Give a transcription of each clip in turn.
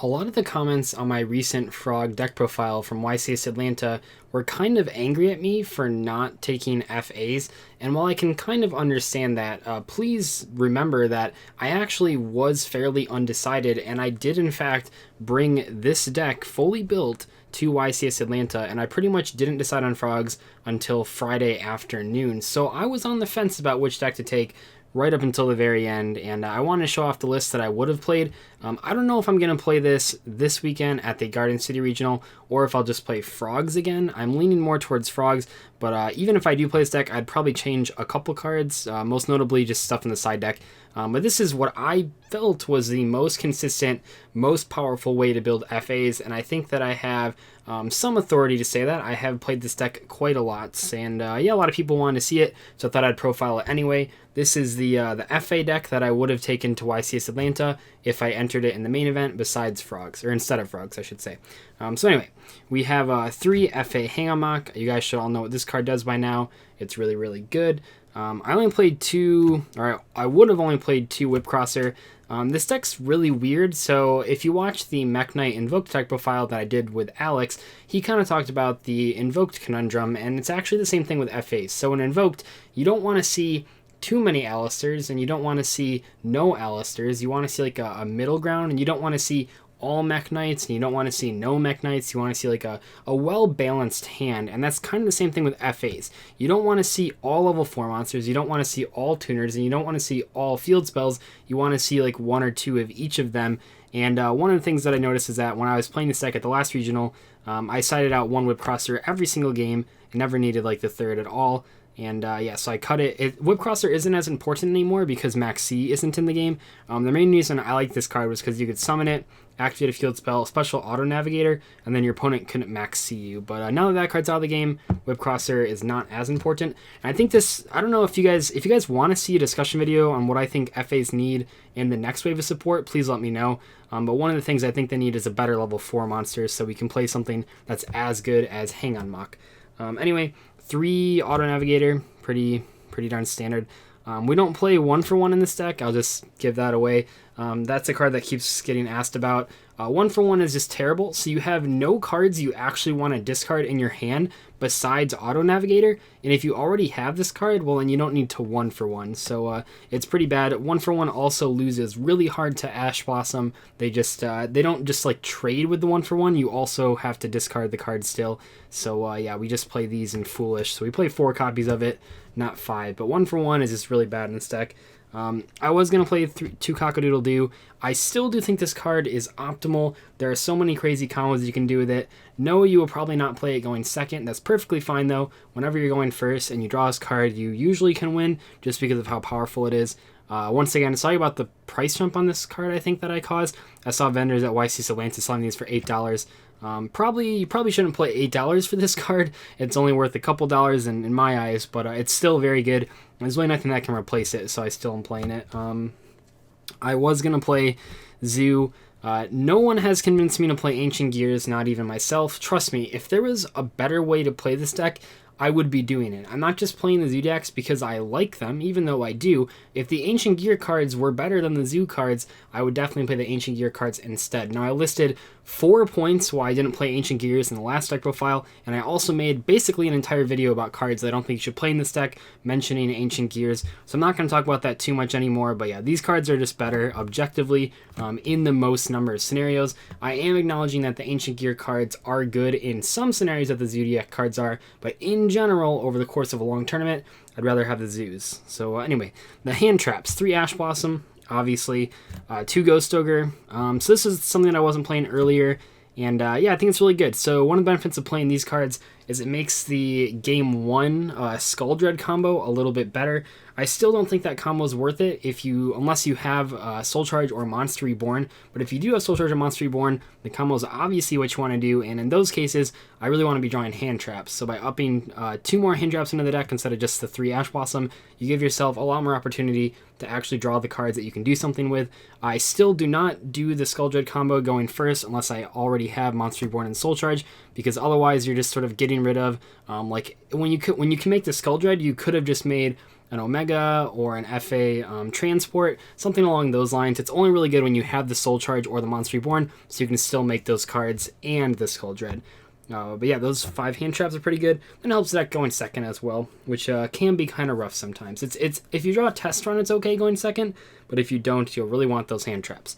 A lot of the comments on my recent Frog deck profile from YCS Atlanta were kind of angry at me for not taking FAs, and while I can kind of understand that, please remember that I actually was fairly undecided, and I did in fact bring this deck fully built to YCS Atlanta, and I pretty much didn't decide on Frogs until Friday afternoon, so I was on the fence about which deck to take right up until the very end, and I want to show off the list that I would have played. I don't know if I'm going to play this weekend at the Garden City Regional, or if I'll just play Frogs again. I'm leaning more towards Frogs, but even if I do play this deck, I'd probably change a couple cards, most notably just stuff in the side deck. But this is what I felt was the most consistent, most powerful way to build FAs, and I think that I have some authority to say that. I have played this deck quite a lot, and yeah, a lot of people wanted to see it, so I thought I'd profile it anyway. This is the FA deck that I would have taken to YCS Atlanta if I entered it in the main event besides Frogs, or instead of Frogs, I should say. So anyway, we have 3 FA Hang-On Mock. You guys should all know what this card does by now. It's really, really good. I only played 2, or I would have only played 2 Whip Crosser. This deck's really weird, so if you watch the Mech Knight Invoked deck profile that I did with Alex, he kind of talked about the Invoked conundrum, and it's actually the same thing with FAs. So in Invoked, you don't want to see too many Alistairs, and you don't want to see no Alistairs. You want to see like a middle ground, and you don't want to see all Mech Knights, and you don't want to see no Mech Knights. You want to see like a well-balanced hand, and that's kind of the same thing with FAs. You don't want to see all level 4 monsters, you don't want to see all tuners, and you don't want to see all field spells. You want to see like 1 or 2 of each of them. And one of the things that I noticed is that when I was playing this deck at the last regional, I sided out 1 Whip Crosser every single game and never needed like the third at all. And yeah, so I cut it. Whip Crosser isn't as important anymore because Max C isn't in the game. The main reason I liked this card was because you could summon it, activate a field spell, special auto navigator, and then your opponent couldn't Max C you. But now that that card's out of the game, Whip Crosser is not as important. And I think this, I don't know if you guys want to see a discussion video on what I think FAs need in the next wave of support, please let me know. But one of the things I think they need is a better level 4 monster so we can play something that's as good as Hang-On Mock. Anyway, 3 auto navigator, pretty darn standard. We don't play 1-for-1 in this deck. I'll just give that away. That's a card that keeps getting asked about. 1-for-1 is just terrible. So you have no cards you actually want to discard in your hand besides Auto Navigator. And if you already have this card, well, then you don't need to 1-for-1. So it's pretty bad. 1-for-1 also loses really hard to Ash Blossom. They don't just like trade with the 1-for-1. You also have to discard the card still. So yeah, we just play these in Foolish. So we play 4 copies of it, not 5. But 1-for-1 is just really bad in this deck. I was going to play 2 Cock-a-Doodle-Doo. I still do think this card is optimal. There are so many crazy combos you can do with it. No, you will probably not play it going second. That's perfectly fine, though. Whenever you're going first and you draw this card, you usually can win just because of how powerful it is. Once again, sorry about the price jump on this card I think that I caused. I saw vendors at YCS Atlanta selling these for $8. You probably shouldn't play $8 for this card. It's only worth a couple dollars in my eyes, but it's still very good. There's really nothing that can replace it, so I still am playing it. I was going to play Zoo. No one has convinced me to play Ancient Gears, not even myself. Trust me, if there was a better way to play this deck, I would be doing it. I'm not just playing the Zoo decks because I like them, even though I do. If the Ancient Gear cards were better than the Zoo cards, I would definitely play the Ancient Gear cards instead. Now, I listed 4 points why I didn't play Ancient Gears in the last deck profile, and I also made basically an entire video about cards that I don't think you should play in this deck, mentioning Ancient Gears. So I'm not going to talk about that too much anymore, but yeah, these cards are just better objectively in the most number of scenarios. I am acknowledging that the Ancient Gear cards are good in some scenarios that the Zodiac cards are, but in general, over the course of a long tournament, I'd rather have the Zoos. So anyway, the hand traps, 3 Ash Blossom, obviously, 2 Ghost Ogre. So this is something that I wasn't playing earlier, and yeah, I think it's really good. So one of the benefits of playing these cards is it makes the game 1 Skull Dread combo a little bit better. I still don't think that combo is worth it unless you have Soul Charge or Monster Reborn. But if you do have Soul Charge or Monster Reborn, the combo is obviously what you want to do. And in those cases, I really want to be drawing hand traps. So by upping 2 more hand traps into the deck instead of just the 3 Ash Blossom, you give yourself a lot more opportunity to actually draw the cards that you can do something with. I still do not do the Skull Dread combo going first unless I already have Monster Reborn and Soul Charge, because otherwise you're just sort of getting rid of like when you can make the Skull Dread, you could have just made an Omega or an FA transport, something along those lines. It's only really good when you have the Soul Charge or the Monster Reborn, so you can still make those cards and the Skull Dread. But yeah, those 5 hand traps are pretty good, and it helps the deck go in second as well, which can be kind of rough sometimes. It's if you draw a test run, it's okay going second, but if you don't, you'll really want those hand traps.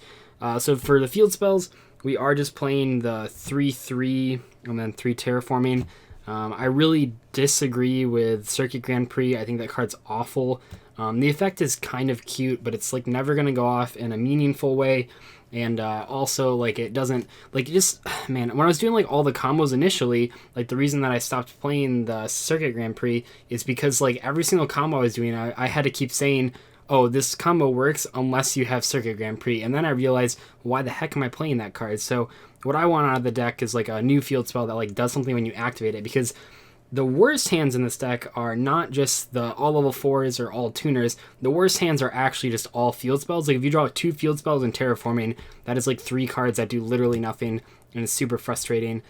So for the field spells, we are just playing the 3/3 and then 3 terraforming. I really disagree with Circuit Grand Prix. I think that card's awful. The effect is kind of cute, but it's like never going to go off in a meaningful way. And also, like, it doesn't, like, just, man, when I was doing, like, all the combos initially, like, the reason that I stopped playing the Circuit Grand Prix is because, like, every single combo I was doing, I had to keep saying, oh, this combo works unless you have Circuit Grand Prix. And then I realized, why the heck am I playing that card? So what I want out of the deck is, like, a new field spell that, like, does something when you activate it, because the worst hands in this deck are not just the all level 4s or all tuners. The worst hands are actually just all field spells. Like if you draw 2 field spells in terraforming, that is like 3 cards that do literally nothing, and it's super frustrating.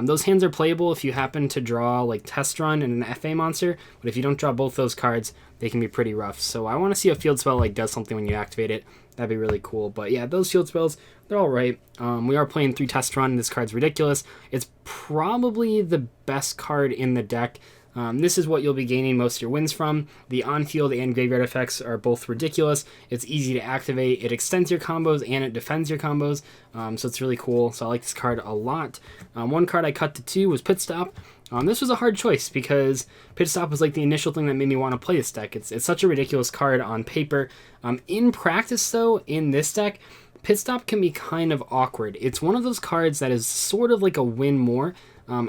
Those hands are playable if you happen to draw like Test Run and an FA monster, but if you don't draw both those cards, they can be pretty rough. So I want to see a field spell like does something when you activate it. That'd be really cool. But yeah, those field spells, they're all right. We are playing 3 Test Run. This card's ridiculous. It's probably the best card in the deck. This is what you'll be gaining most of your wins from. The on-field and graveyard effects are both ridiculous. It's easy to activate. It extends your combos and it defends your combos. So it's really cool. So I like this card a lot. One card I cut to 2 was Pit Stop. This was a hard choice because Pit Stop was like the initial thing that made me want to play this deck. It's such a ridiculous card on paper. In practice, though, in this deck, Pit Stop can be kind of awkward. It's one of those cards that is sort of like a win more.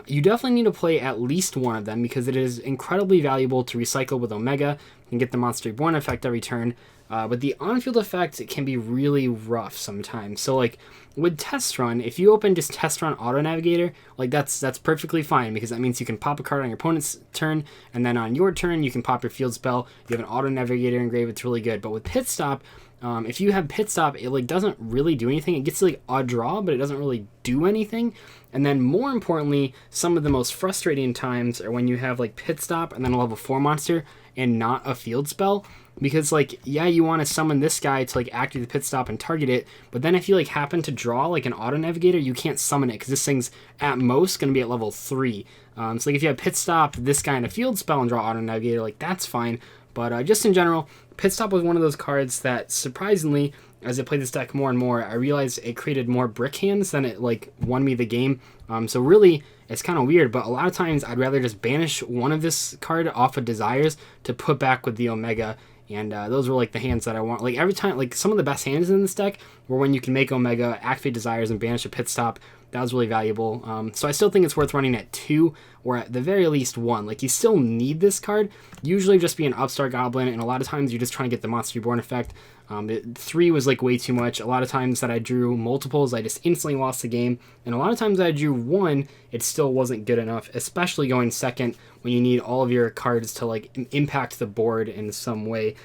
You definitely need to play at least one of them because it is incredibly valuable to recycle with Omega and get the Monster Reborn effect every turn. But the on-field effect, it can be really rough sometimes. So like with Test Run, if you open just Test Run Auto Navigator, like that's perfectly fine because that means you can pop a card on your opponent's turn, and then on your turn you can pop your field spell. You have an Auto Navigator engraved, it's really good. But with Pit Stop, if you have Pit Stop, it like doesn't really do anything. It gets like a draw, but it doesn't really do anything. And then more importantly, some of the most frustrating times are when you have like Pit Stop and then a level 4 monster and not a field spell. Because like, yeah, you want to summon this guy to like activate the Pit Stop and target it, but then if you like happen to draw like an Auto Navigator, you can't summon it because this thing's at most going to be at level 3. So like if you have Pit Stop, this guy and a field spell and draw Auto Navigator, like that's fine. But just in general, Pit Stop was one of those cards that surprisingly, as I played this deck more and more, I realized it created more brick hands than it like won me the game. So really, it's kind of weird, but a lot of times I'd rather just banish one of this card off of Desires to put back with the Omega. And those were like the hands that I want. Like every time, like some of the best hands in this deck were when you can make Omega, activate Desires, and banish a Pit Stop. That was really valuable. So I still think it's worth running at 2 or at the very least 1. Like you still need this card. Usually just be an Upstart Goblin, and a lot of times you're just trying to get the Monster Reborn effect. 3 was like way too much. A lot of times that I drew multiples, I just instantly lost the game. And a lot of times that I drew 1, it still wasn't good enough, especially going second when you need all of your cards to like impact the board in some way.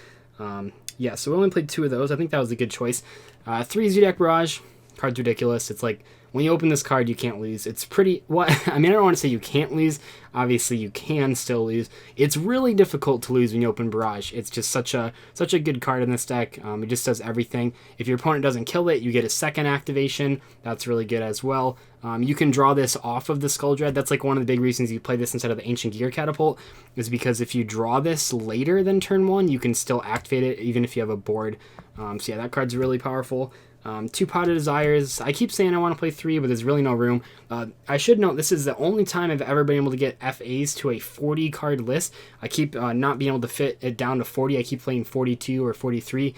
Yeah, so we only played 2 of those. I think that was a good choice. 3 Zodiac Barrage. Card's ridiculous. It's like, when you open this card, you can't lose. It's pretty, what, I mean, I don't want to say you can't lose. Obviously, you can still lose. It's really difficult to lose when you open Barrage. It's just such a good card in this deck. It just does everything. If your opponent doesn't kill it, you get a second activation. That's really good as well. You can draw this off of the Skull Dread. That's like one of the big reasons you play this instead of the Ancient Gear Catapult, is because if you draw this later than turn 1, you can still activate it even if you have a board. So yeah, that card's really powerful. 2 Pot of Desires. I keep saying I want to play 3, but there's really no room. I should note this is the only time I've ever been able to get FAs to a 40 card list. I keep not being able to fit it down to 40. I keep playing 42 or 43.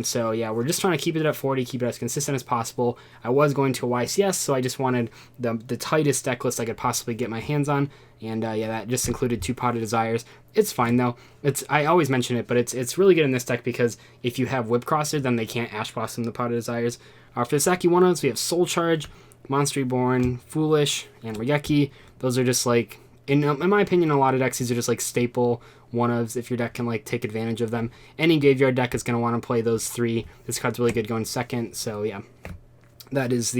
So yeah, we're just trying to keep it at 40, keep it as consistent as possible. I was going to a YCS, so I just wanted the tightest deck list I could possibly get my hands on. And yeah, that just included 2 Pot of Desires. It's fine though. I always mention it, but it's really good in this deck because if you have Whip Crosser, then they can't Ash Blossom the Pot of Desires. For the Saki 1-ofs, we have Soul Charge, Monster Reborn, Foolish, and Ryeki. Those are just like, in my opinion, a lot of decks, these are just like staple 1-ofs if your deck can like take advantage of them. Any graveyard deck is going to want to play those 3. This card's really good going second, so yeah. That is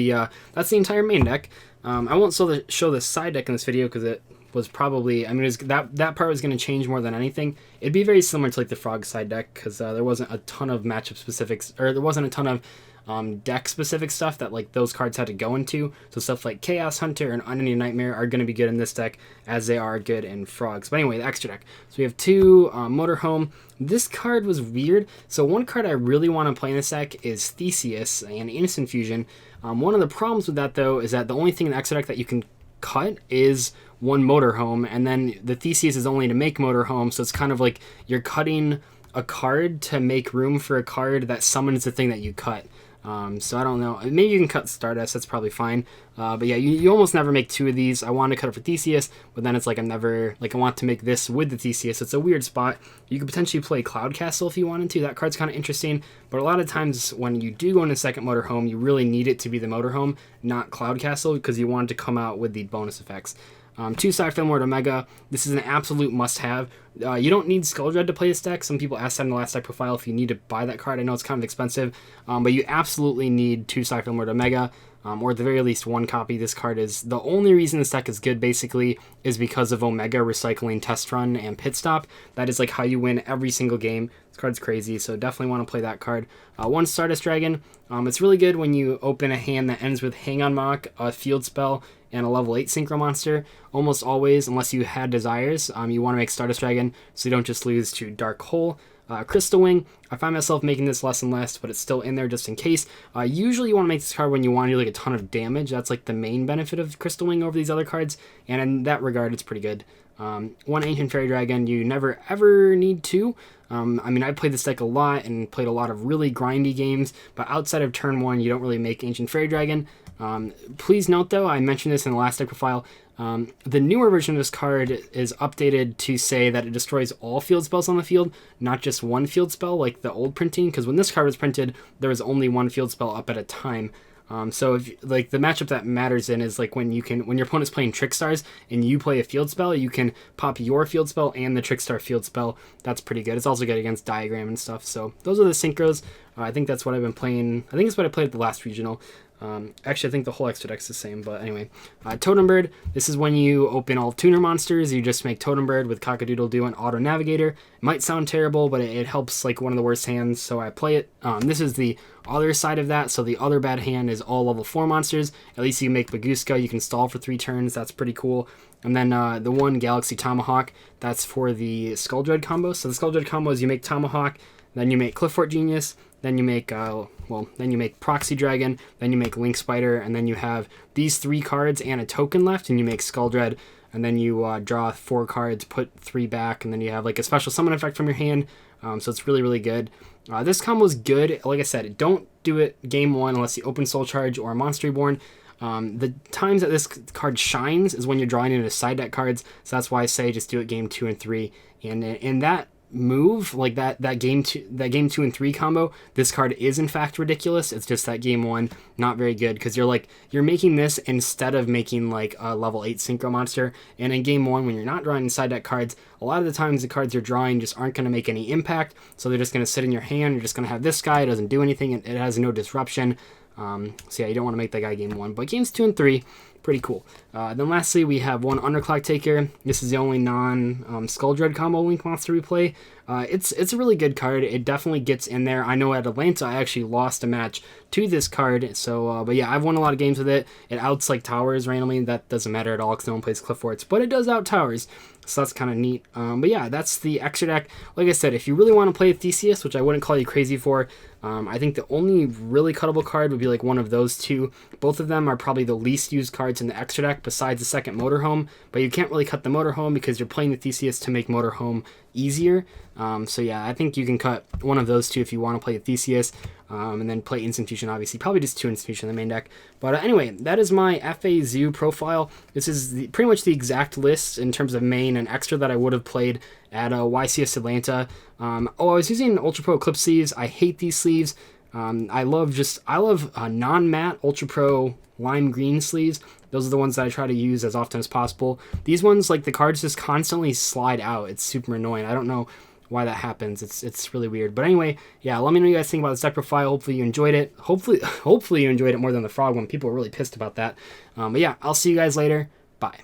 that's the entire main deck. I won't show the side deck in this video because it was probably, I mean, that part was going to change more than anything. It'd be very similar to like the Frog side deck, because there wasn't a ton of matchup specifics, or there wasn't a ton of deck specific stuff that like those cards had to go into. So stuff like Chaos Hunter and Unending Nightmare are going to be good in this deck, as they are good in Frogs. But anyway, the extra deck. So we have 2 Motorhome. This card was weird. So one card I really want to play in this deck is Theseus and Instant Fusion. One of the problems with that though is that the only thing in the extra deck that you can cut is 1 Motorhome, and then the Theseus is only to make Motorhome, so it's kind of like you're cutting a card to make room for a card that summons the thing that you cut. So I don't know. Maybe you can cut Stardust. That's probably fine. But yeah, you almost never make 2 of these. I want to cut it for Theseus, but then it's like I want to make this with the Theseus. It's a weird spot. You could potentially play Cloud Castle if you wanted to. That card's kind of interesting. But a lot of times when you do go into second Motorhome, you really need it to be the Motorhome, not Cloud Castle, because you want it to come out with the bonus effects. 2 Cyclone Lord Omega. This is an absolute must-have. You don't need Skull Dread to play this deck. Some people asked that in the last deck profile if you need to buy that card. I know it's kind of expensive, but you absolutely need 2 Cyclone Lord Omega, or at the very least 1 copy. This card is the only reason this deck is good, basically, is because of Omega Recycling Test Run and Pit Stop. That is like how you win every single game. This card's crazy, so definitely want to play that card. 1 Stardust Dragon. It's really good when you open a hand that ends with Hang on Mock, a field spell, and a level 8 Synchro Monster. Almost always, unless you had Desires, you want to make Stardust Dragon so you don't just lose to Dark Hole. Crystal Wing. I find myself making this less and less, but it's still in there just in case. Usually you want to make this card when you want to do like a ton of damage. That's like the main benefit of Crystal Wing over these other cards, and in that regard it's pretty good. 1 Ancient Fairy Dragon. You never ever need 2. I mean, I played this deck a lot and played a lot of really grindy games, but outside of turn 1 you don't really make Ancient Fairy Dragon. Please note though, I mentioned this in the last deck profile, the newer version of this card is updated to say that it destroys all field spells on the field, not just 1 field spell like the old printing, because when this card was printed, there was only 1 field spell up at a time. So if like the matchup that matters in is like when your opponent's playing Trickstars and you play a field spell, you can pop your field spell and the Trickstar field spell. That's pretty good. It's also good against Diagram and stuff. So those are the synchros. I think that's what I've been playing. I think it's what I played at the last regional. Actually, I think the whole extra deck's the same, but anyway. Totem Bird. This is when you open all tuner monsters. You just make Totem Bird with Cockadoodle-Doo and Auto Navigator. It might sound terrible, but it helps like one of the worst hands, so I play it. This is the other side of that, so the other bad hand is all level 4 monsters. At least you can make Baguska. You can stall for 3 turns. That's pretty cool. And then the 1 Galaxy Tomahawk. That's for the Skull Dread combo. So the Skull Dread combo is you make Tomahawk, then you make Cliffort Genius, then you make then you make Proxy Dragon, then you make Link Spider, and then you have these 3 cards and a token left, and you make Skull Dread, and then you draw 4 cards, put 3 back, and then you have like a special summon effect from your hand. So it's really, really good. This combo is good. Like I said, don't do it game 1 unless you open Soul Charge or Monster Reborn. The times that this card shines is when you're drawing into side deck cards, so that's why I say just do it game 2 and 3. And in that move, like that game 2 and 3 combo, this card is in fact ridiculous. It's just that game 1 not very good, because you're making this instead of making like a level 8 Synchro Monster. And in game 1, when you're not drawing side deck cards, a lot of the times the cards you're drawing just aren't going to make any impact, so they're just going to sit in your hand. You're just going to have this guy, it doesn't do anything, it has no disruption. So yeah, you don't want to make that guy game 1, but games 2 and 3, pretty cool. Then lastly, we have 1 Underclock Taker. This is the only non-Skull Dread combo Link monster we play. It's a really good card. It definitely gets in there. I know at Atlanta I actually lost a match to this card, so but yeah, I've won a lot of games with it. It outs like Towers randomly. That doesn't matter at all because no one plays Cliff Forts, but it does out Towers, so that's kind of neat. But yeah, that's the extra deck. Like I said, if you really want to play Theseus, which I wouldn't call you crazy for, I think the only really cuttable card would be like one of those 2. Both of them are probably the least used cards in the extra deck besides the second Motorhome, but you can't really cut the Motorhome because you're playing the Theseus to make Motorhome easier. So yeah, I think you can cut one of those 2 if you want to play the Theseus, and then play Instant Fusion, obviously. Probably just 2 Instant Fusion in the main deck. But anyway, that is my FA Zoo profile. This is pretty much the exact list in terms of main and extra that I would have played at YCS Atlanta. I was using Ultra Pro Eclipse sleeves. I hate these sleeves. I love non-matte Ultra Pro lime green sleeves. Those are the ones that I try to use as often as possible. These ones, like the cards just constantly slide out. It's super annoying. I don't know why that happens. It's really weird. But anyway, yeah, let me know what you guys think about this deck profile. Hopefully you enjoyed it. Hopefully you enjoyed it more than the frog one. People were really pissed about that. But yeah, I'll see you guys later. Bye.